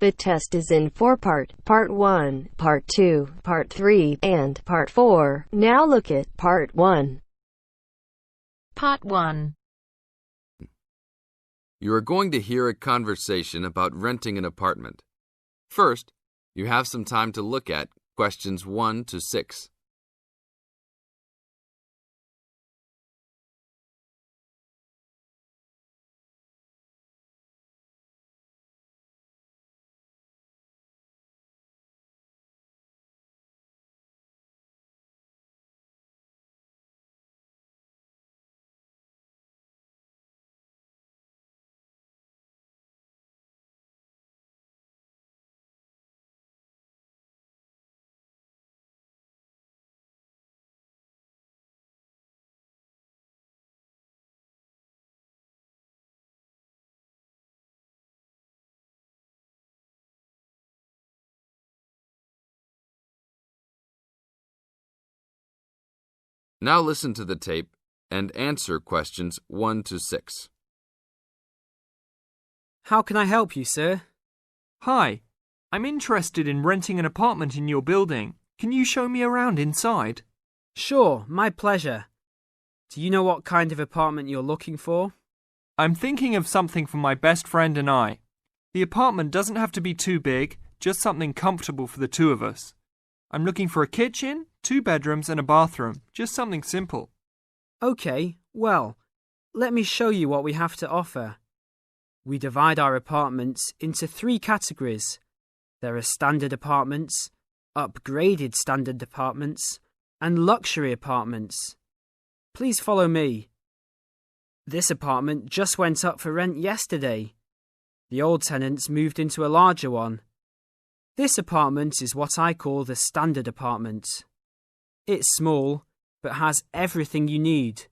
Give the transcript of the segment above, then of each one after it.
The test is in Part 1, Part 2, Part 3, and Part 4. Now look at Part 1. Part 1. You are going to hear a conversation about renting an apartment. First, you have some time to look at questions 1 to 6. Now listen to the tape and answer questions 1 to 6. How can I help you, sir? Hi, I'm interested in renting an apartment in your building. Can you show me around inside? Sure, my pleasure. Do you know what kind of apartment you're looking for? I'm thinking of something for my best friend and I. The apartment doesn't have to be too big, just something comfortable for the two of us. I'm looking for a kitchen, 2 bedrooms and a bathroom, just something simple. Okay, well, let me show you what we have to offer. We divide our apartments into 3 categories. There are standard apartments, upgraded standard apartments, and luxury apartments. Please follow me. This apartment just went up for rent yesterday. The old tenants moved into a larger one. This apartment is what I call the standard apartment. It's small, but has everything you need.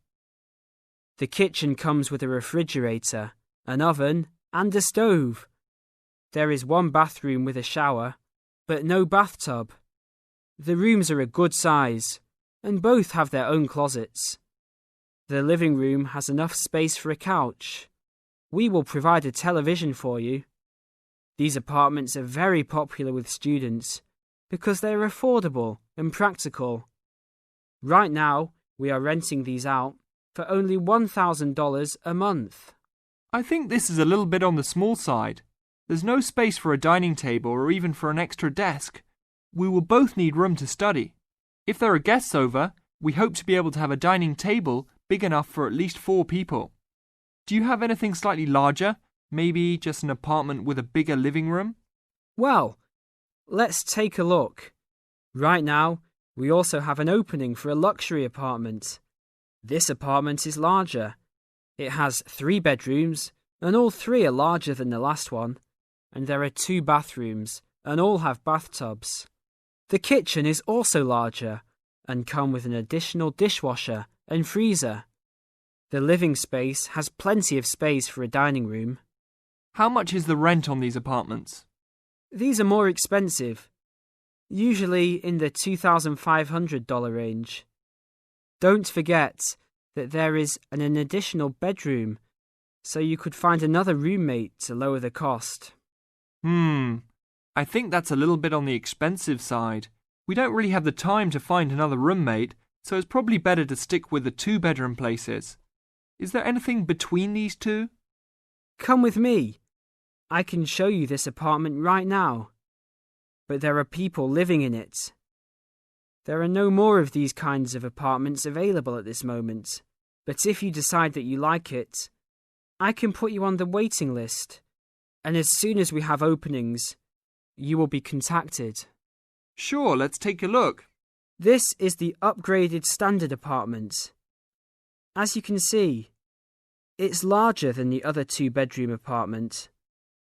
The kitchen comes with a refrigerator, an oven, and a stove. There is 1 bathroom with a shower, but no bathtub. The rooms are a good size, and both have their own closets. The living room has enough space for a couch. We will provide a television for you. These apartments are very popular with students because they are affordable and practical. Right now, we are renting these out for only $1,000 a month. I think this is a little bit on the small side. There's no space for a dining table or even for an extra desk. We will both need room to study. If there are guests over, we hope to be able to have a dining table big enough for at least 4 people. Do you have anything slightly larger? Maybe just an apartment with a bigger living room? Well, let's take a look. Right now, we also have an opening for a luxury apartment. This apartment is larger. It has 3 bedrooms, and all 3 are larger than the last one. And there are 2 bathrooms, and all have bathtubs. The kitchen is also larger, and come with an additional dishwasher and freezer. The living space has plenty of space for a dining room. How much is the rent on these apartments? These are more expensive, usually in the $2,500 range. Don't forget that there is an additional bedroom, so you could find another roommate to lower the cost. I think that's a little bit on the expensive side. We don't really have the time to find another roommate, so it's probably better to stick with the 2-bedroom places. Is there anything between these 2? Come with me. I can show you this apartment right now. But there are people living in it. There are no more of these kinds of apartments available at this moment. But if you decide that you like it, I can put you on the waiting list. And as soon as we have openings, you will be contacted. Sure, let's take a look. This is the upgraded standard apartment. As you can see, it's larger than the other 2-bedroom apartment.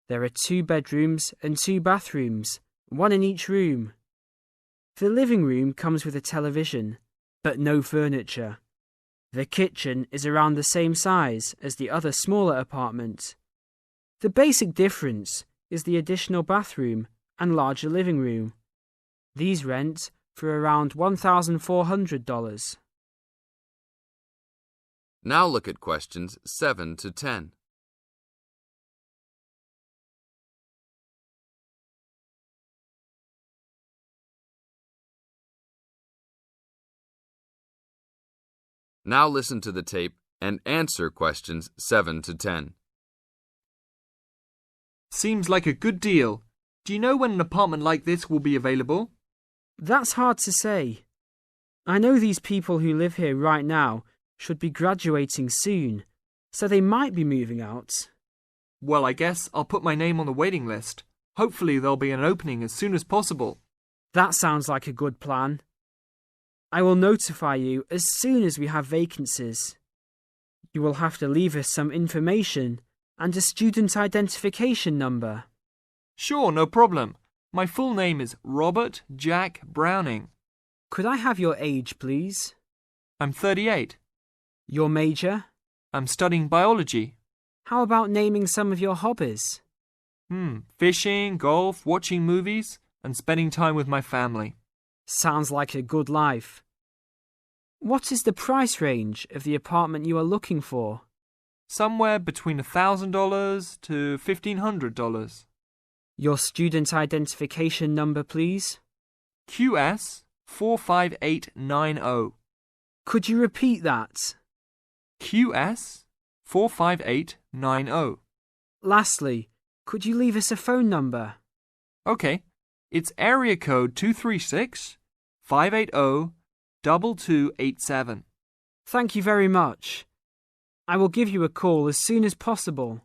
There are 2 bedrooms and 2 bathrooms, 1 in each room. The living room comes with a television, but no furniture. The kitchen is around the same size as the other smaller apartment. The basic difference is the additional bathroom and larger living room. These rent for around $1,400. Now look at questions 7 to 10. Now listen to the tape and answer questions 7 to 10. Seems like a good deal. Do you know when an apartment like this will be available? That's hard to say. I know these people who live here right now should be graduating soon, so they might be moving out. Well, I guess I'll put my name on the waiting list. Hopefully there'll be an opening as soon as possible. That sounds like a good plan. I will notify you as soon as we have vacancies. You will have to leave us some information and a student identification number. Sure, no problem. My full name is Robert Jack Browning. Could I have your age, please? I'm 38. Your major? I'm studying biology. How about naming some of your hobbies? Fishing, golf, watching movies, and spending time with my family. Sounds like a good life. What is the price range of the apartment you are looking for? Somewhere between $1,000 to $1,500. Your student identification number, please? QS 45890. Could you repeat that? QS 45890. Lastly, could you leave us a phone number? Okay, it's area code 236 580 2287. Thank you very much. I will give you a call as soon as possible.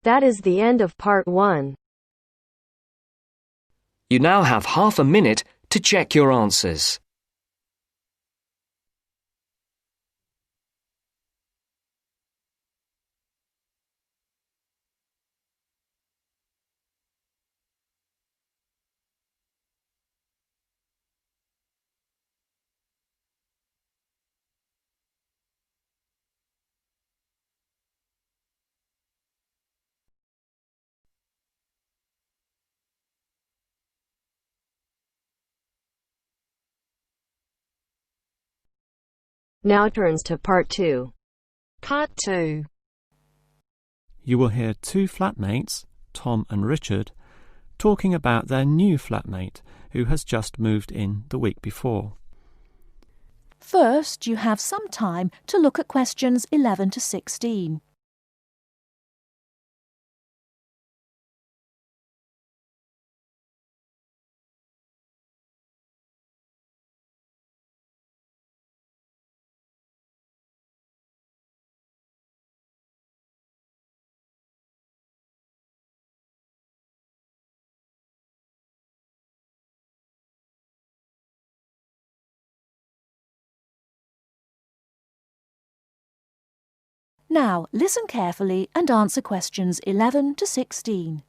That is the end of part 1. You now have half a minute to check your answers. Now turns to part 2. Part 2. You will hear two flatmates, Tom and Richard, talking about their new flatmate who has just moved in the week before. First, you have some time to look at questions 11 to 16. Now, listen carefully and answer questions 11 to 16.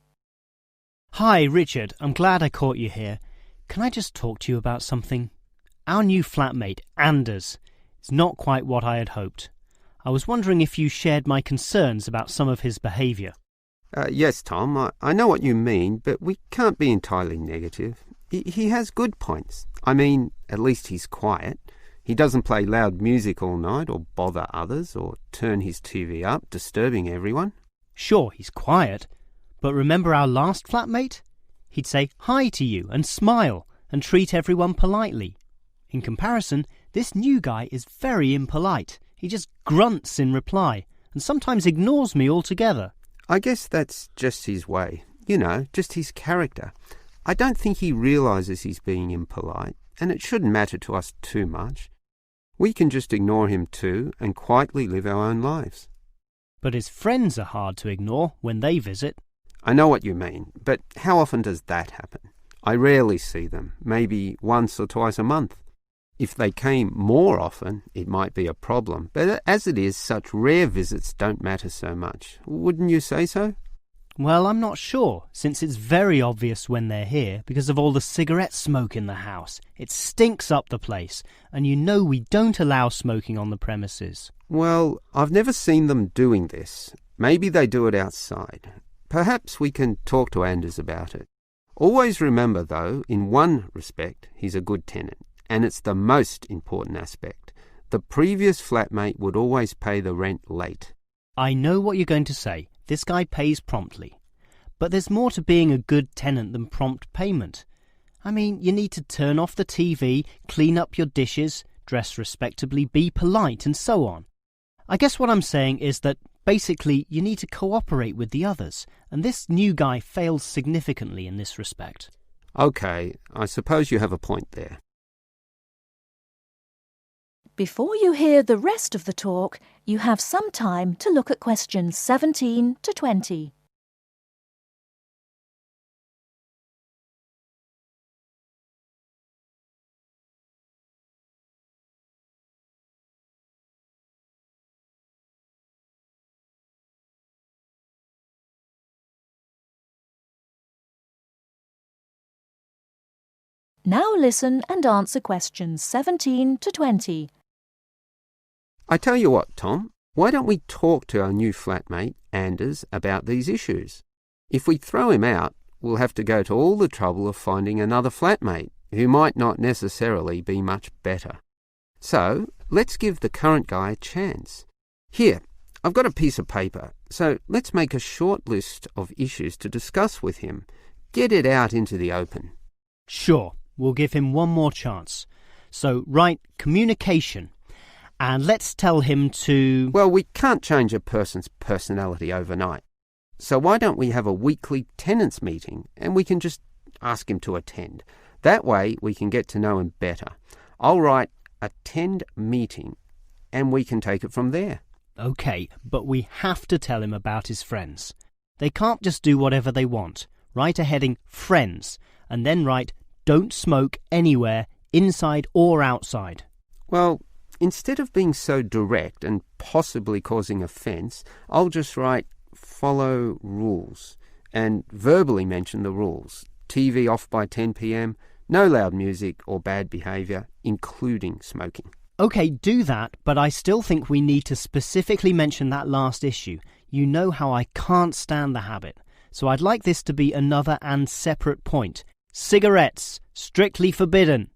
Hi, Richard. I'm glad I caught you here. Can I just talk to you about something? Our new flatmate, Anders, is not quite what I had hoped. I was wondering if you shared my concerns about some of his behaviour. Yes, Tom, I know what you mean, but we can't be entirely negative. He has good points. I mean, at least he's quiet. He doesn't play loud music all night or bother others or turn his TV up, disturbing everyone. Sure, he's quiet, but remember our last flatmate? He'd say hi to you and smile and treat everyone politely. In comparison, this new guy is very impolite. He just grunts in reply and sometimes ignores me altogether. I guess that's just his way. You know, just his character. I don't think he realises he's being impolite, and it shouldn't matter to us too much. We can just ignore him too and quietly live our own lives. But his friends are hard to ignore when they visit. I know what you mean, but how often does that happen? I rarely see them, maybe once or twice a month. If they came more often, it might be a problem, but as it is, such rare visits don't matter so much. Wouldn't you say so? Well, I'm not sure, since it's very obvious when they're here because of all the cigarette smoke in the house. It stinks up the place, and you know we don't allow smoking on the premises. Well, I've never seen them doing this. Maybe they do it outside. Perhaps we can talk to Anders about it. Always remember, though, in one respect, he's a good tenant, and it's the most important aspect. The previous flatmate would always pay the rent late. I know what you're going to say. This guy pays promptly. But there's more to being a good tenant than prompt payment. I mean, you need to turn off the TV, clean up your dishes, dress respectably, be polite, and so on. I guess what I'm saying is that basically you need to cooperate with the others, and this new guy fails significantly in this respect. OK, I suppose you have a point there. Before you hear the rest of the talk, you have some time to look at questions 17 to 20. Now listen and answer questions 17 to 20. I tell you what, Tom, why don't we talk to our new flatmate, Anders, about these issues? If we throw him out, we'll have to go to all the trouble of finding another flatmate who might not necessarily be much better. So, let's give the current guy a chance. Here, I've got a piece of paper, so let's make a short list of issues to discuss with him. Get it out into the open. Sure, we'll give him one more chance. So write communication, and let's tell him to... Well, we can't change a person's personality overnight. So why don't we have a weekly tenants meeting and we can just ask him to attend. That way we can get to know him better. I'll write attend meeting and we can take it from there. OK, but we have to tell him about his friends. They can't just do whatever they want. Write a heading friends and then write don't smoke anywhere, inside or outside. Well, instead of being so direct and possibly causing offence, I'll just write follow rules and verbally mention the rules. TV off by 10 p.m, no loud music or bad behaviour, including smoking. OK, do that, but I still think we need to specifically mention that last issue. You know how I can't stand the habit, so I'd like this to be another and separate point. Cigarettes, strictly forbidden.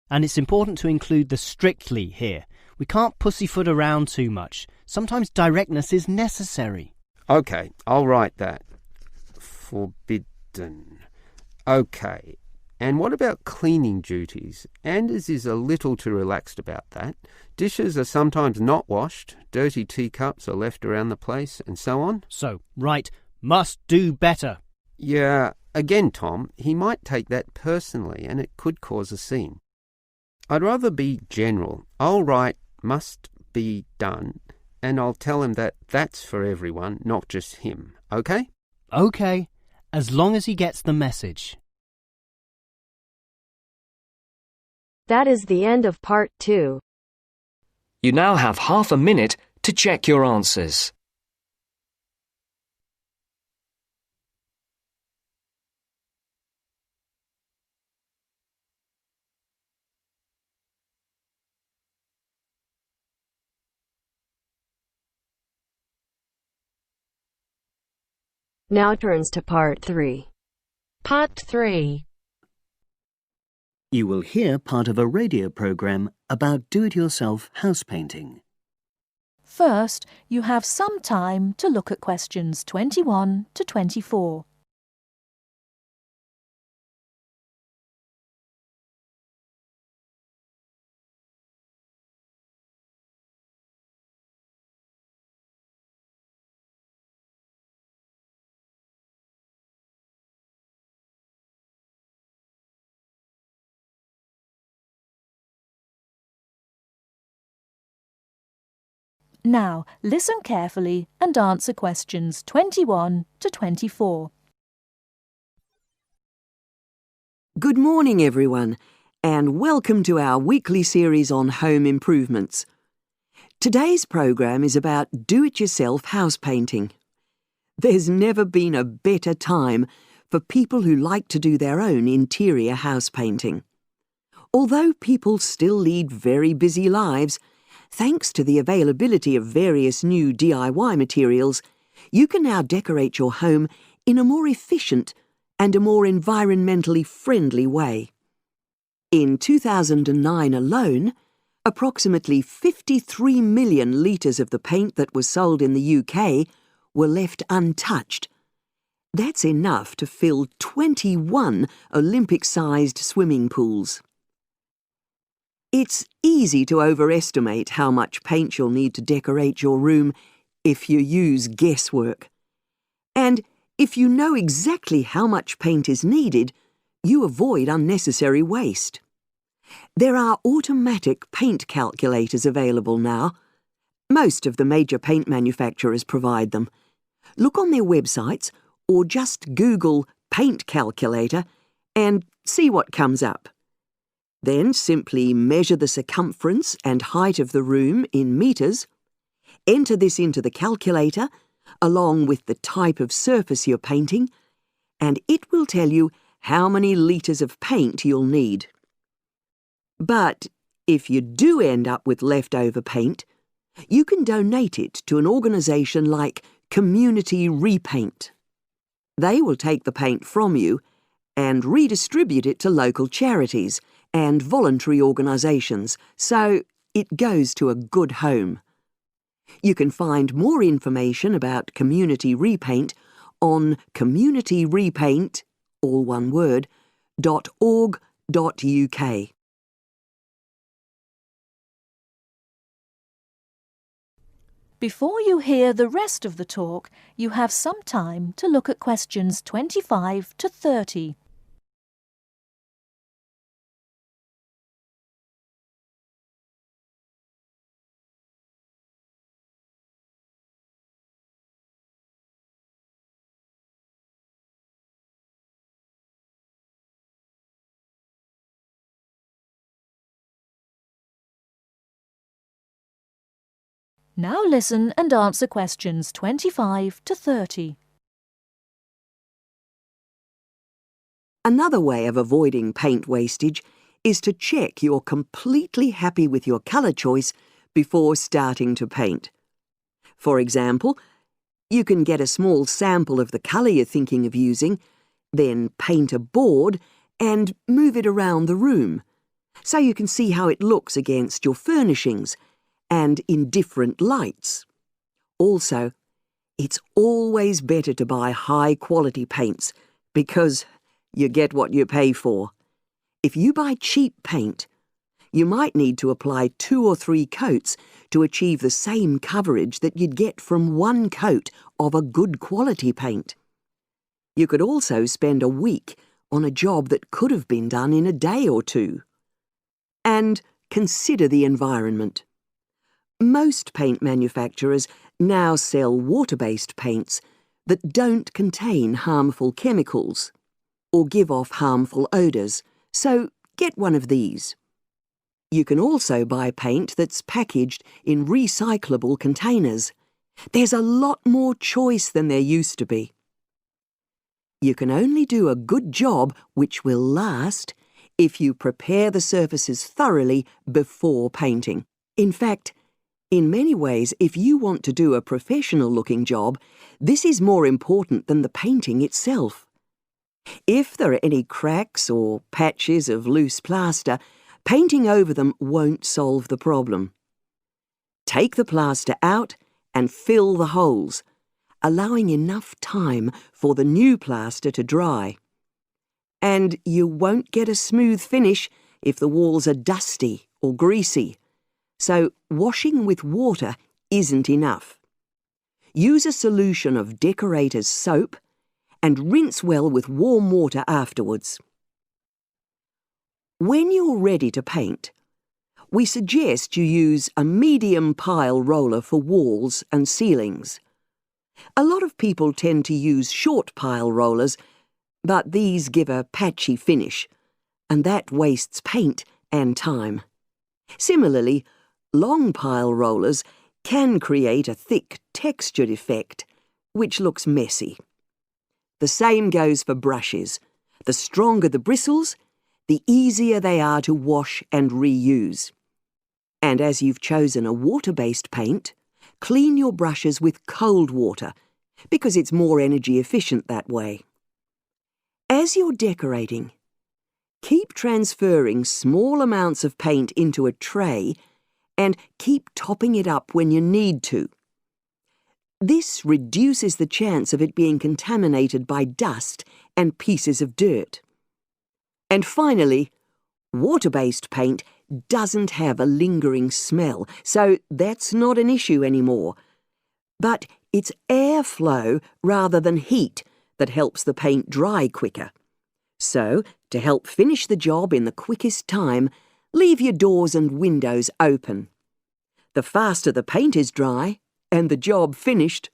And it's important to include the strictly here. We can't pussyfoot around too much. Sometimes directness is necessary. OK, I'll write that. Forbidden. OK. And what about cleaning duties? Anders is a little too relaxed about that. Dishes are sometimes not washed, dirty teacups are left around the place, and so on. So, write, must do better. Yeah, again, Tom, he might take that personally and it could cause a scene. I'd rather be general. I'll write must be done and I'll tell him that that's for everyone, not just him. OK? OK, as long as he gets the message. That is the end of part 2. You now have half a minute to check your answers. Now turns to part 3. Part 3. You will hear part of a radio program about do-it-yourself house painting. First, you have some time to look at questions 21 to 24. Now, listen carefully and answer questions 21 to 24. Good morning, everyone, and welcome to our weekly series on home improvements. Today's program is about do-it-yourself house painting. There's never been a better time for people who like to do their own interior house painting. Although people still lead very busy lives, thanks to the availability of various new DIY materials, you can now decorate your home in a more efficient and a more environmentally friendly way. In 2009 alone, approximately 53 million litres of the paint that was sold in the UK were left untouched. That's enough to fill 21 Olympic-sized swimming pools. It's easy to overestimate how much paint you'll need to decorate your room if you use guesswork. And if you know exactly how much paint is needed, you avoid unnecessary waste. There are automatic paint calculators available now. Most of the major paint manufacturers provide them. Look on their websites or just Google paint calculator and see what comes up. Then simply measure the circumference and height of the room in metres, enter this into the calculator along with the type of surface you're painting, and it will tell you how many litres of paint you'll need. But if you do end up with leftover paint, you can donate it to an organisation like Community Repaint. They will take the paint from you and redistribute it to local charities and voluntary organisations, so it goes to a good home. You can find more information about Community Repaint on communityrepaint, all one word, .org.uk. Before you hear the rest of the talk, you have some time to look at questions 25 to 30. Now listen and answer questions 25 to 30. Another way of avoiding paint wastage is to check you're completely happy with your colour choice before starting to paint. For example, you can get a small sample of the colour you're thinking of using, then paint a board and move it around the room, so you can see how it looks against your furnishings and in different lights. Also, it's always better to buy high-quality paints because you get what you pay for. If you buy cheap paint, you might need to apply 2 or 3 coats to achieve the same coverage that you'd get from 1 coat of a good quality paint. You could also spend a week on a job that could have been done in a day or 2. And consider the environment. Most paint manufacturers now sell water-based paints that don't contain harmful chemicals or give off harmful odours, so get one of these. You can also buy paint that's packaged in recyclable containers. There's a lot more choice than there used to be. You can only do a good job which will last if you prepare the surfaces thoroughly before painting. In fact, in many ways, if you want to do a professional-looking job, this is more important than the painting itself. If there are any cracks or patches of loose plaster, painting over them won't solve the problem. Take the plaster out and fill the holes, allowing enough time for the new plaster to dry. And you won't get a smooth finish if the walls are dusty or greasy. So washing with water isn't enough. Use a solution of decorator's soap and rinse well with warm water afterwards. When you're ready to paint, we suggest you use a medium pile roller for walls and ceilings. A lot of people tend to use short pile rollers, but these give a patchy finish, and that wastes paint and time. Similarly, long pile rollers can create a thick, textured effect, which looks messy. The same goes for brushes. The stronger the bristles, the easier they are to wash and reuse. And as you've chosen a water-based paint, clean your brushes with cold water, because it's more energy efficient that way. As you're decorating, keep transferring small amounts of paint into a tray and keep topping it up when you need to. This reduces the chance of it being contaminated by dust and pieces of dirt. And finally, water-based paint doesn't have a lingering smell, so that's not an issue anymore. But it's airflow rather than heat that helps the paint dry quicker. So, to help finish the job in the quickest time, leave your doors and windows open. The faster the paint is dry, and the job finished,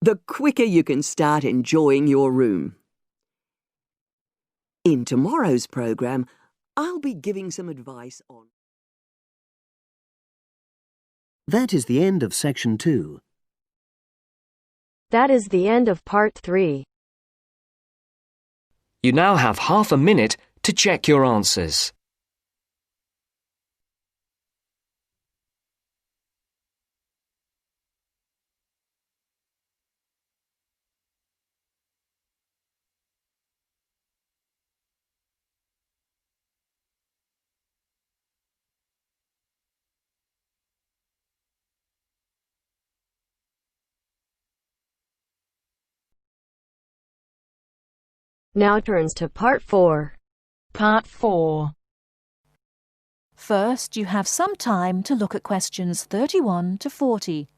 the quicker you can start enjoying your room. In tomorrow's program, I'll be giving some advice on... That is the end of section 2. That is the end of part 3. You now have half a minute to check your answers. Now turns to part 4. Part 4. First, you have some time to look at questions 31 to 40.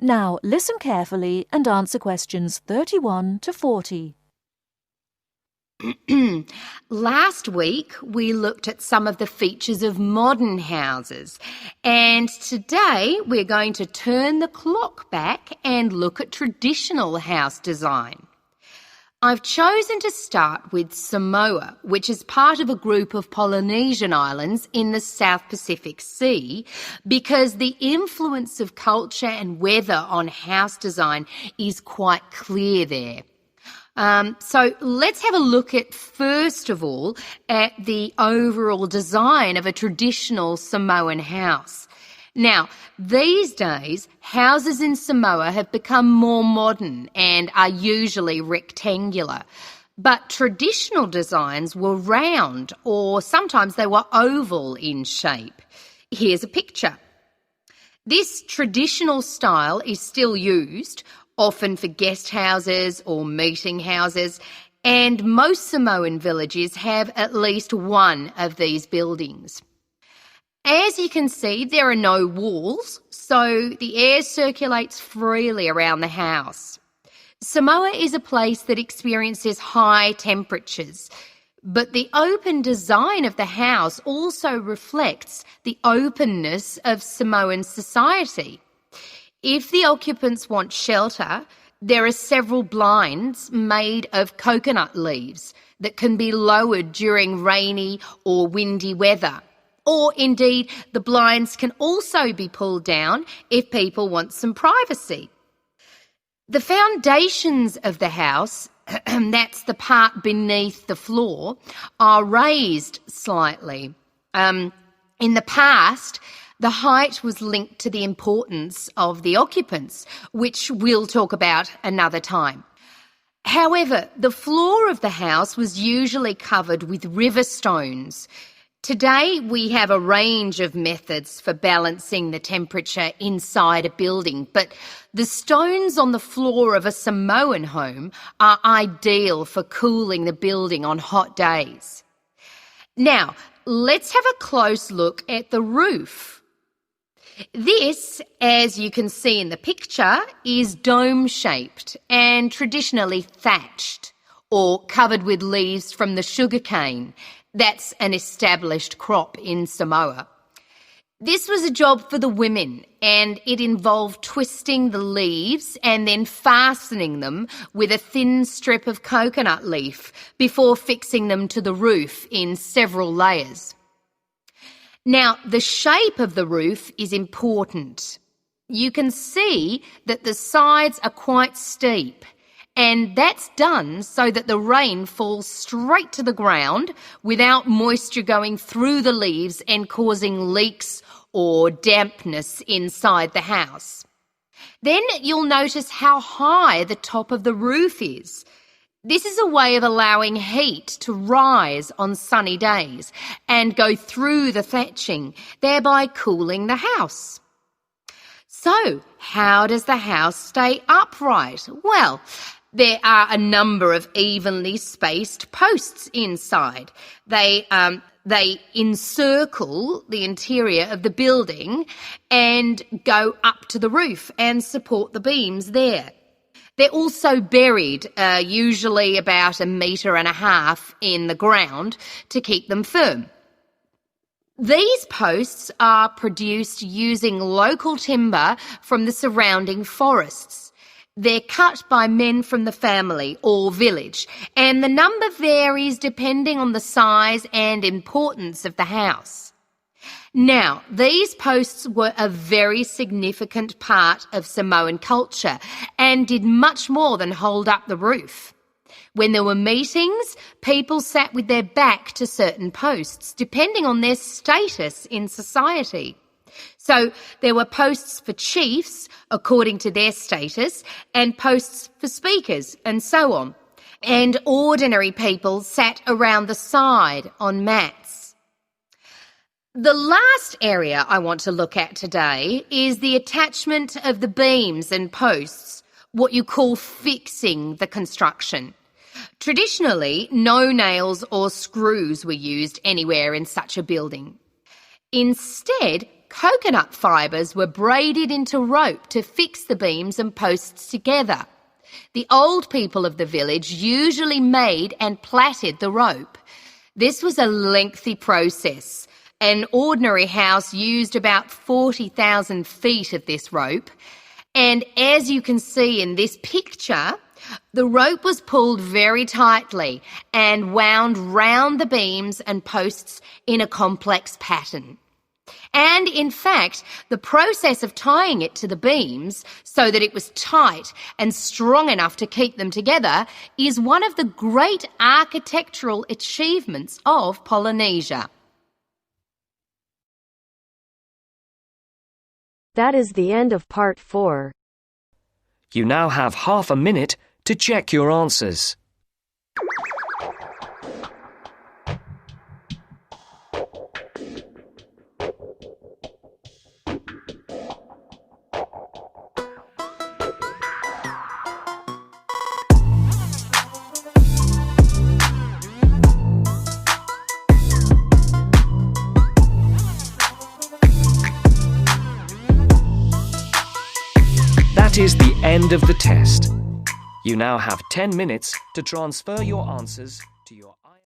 Now listen carefully and answer questions 31 to 40. Last week we looked at some of the features of modern houses, and today we're going to turn the clock back and look at traditional house design. I've chosen to start with Samoa, which is part of a group of Polynesian islands in the South Pacific Sea, because the influence of culture and weather on house design is quite clear there. So let's have a look at, first of all, at the overall design of a traditional Samoan house. Now, these days, houses in Samoa have become more modern and are usually rectangular. But traditional designs were round, or sometimes they were oval in shape. Here's a picture. This traditional style is still used, often for guest houses or meeting houses, and most Samoan villages have at least one of these buildings. As you can see, there are no walls, so the air circulates freely around the house. Samoa is a place that experiences high temperatures, but the open design of the house also reflects the openness of Samoan society. If the occupants want shelter, there are several blinds made of coconut leaves that can be lowered during rainy or windy weather. Or indeed, the blinds can also be pulled down if people want some privacy. The foundations of the house, that's the part beneath the floor, are raised slightly. In the past, the height was linked to the importance of the occupants, which we'll talk about another time. However, the floor of the house was usually covered with river stones. Today, we have a range of methods for balancing the temperature inside a building, but the stones on the floor of a Samoan home are ideal for cooling the building on hot days. Now, let's have a close look at the roof. This, as you can see in the picture, is dome-shaped and traditionally thatched or covered with leaves from the sugarcane. That's an established crop in Samoa. This was a job for the women, and it involved twisting the leaves and then fastening them with a thin strip of coconut leaf before fixing them to the roof in several layers. Now, the shape of the roof is important. you can see that the sides are quite steep, and that's done so that the rain falls straight to the ground without moisture going through the leaves and causing leaks or dampness inside the house. Then you'll notice how high the top of the roof is. This is a way of allowing heat to rise on sunny days and go through the thatching, thereby cooling the house. So, how does the house stay upright? Well, there are a number of evenly spaced posts inside. They encircle the interior of the building and go up to the roof and support the beams there. They're also buried, usually about 1.5 meters in the ground to keep them firm. These posts are produced using local timber from the surrounding forests. They're cut by men from the family or village, and the number varies depending on the size and importance of the house. Now, these posts were a very significant part of Samoan culture and did much more than hold up the roof. When there were meetings, people sat with their back to certain posts, depending on their status in society. So there were posts for chiefs, according to their status, and posts for speakers, and so on. And ordinary people sat around the side on mats. The last area I want to look at today is the attachment of the beams and posts, what you call fixing the construction. Traditionally, no nails or screws were used anywhere in such a building. Instead, coconut fibres were braided into rope to fix the beams and posts together. The old people of the village usually made and plaited the rope. This was a lengthy process. An ordinary house used about 40,000 feet of this rope. And as you can see in this picture, the rope was pulled very tightly and wound round the beams and posts in a complex pattern. And in fact, the process of tying it to the beams so that it was tight and strong enough to keep them together is one of the great architectural achievements of Polynesia. That is the end of part 4. You now have half a minute to check your answers. That is the end of the test. You now have 10 minutes to transfer your answers to your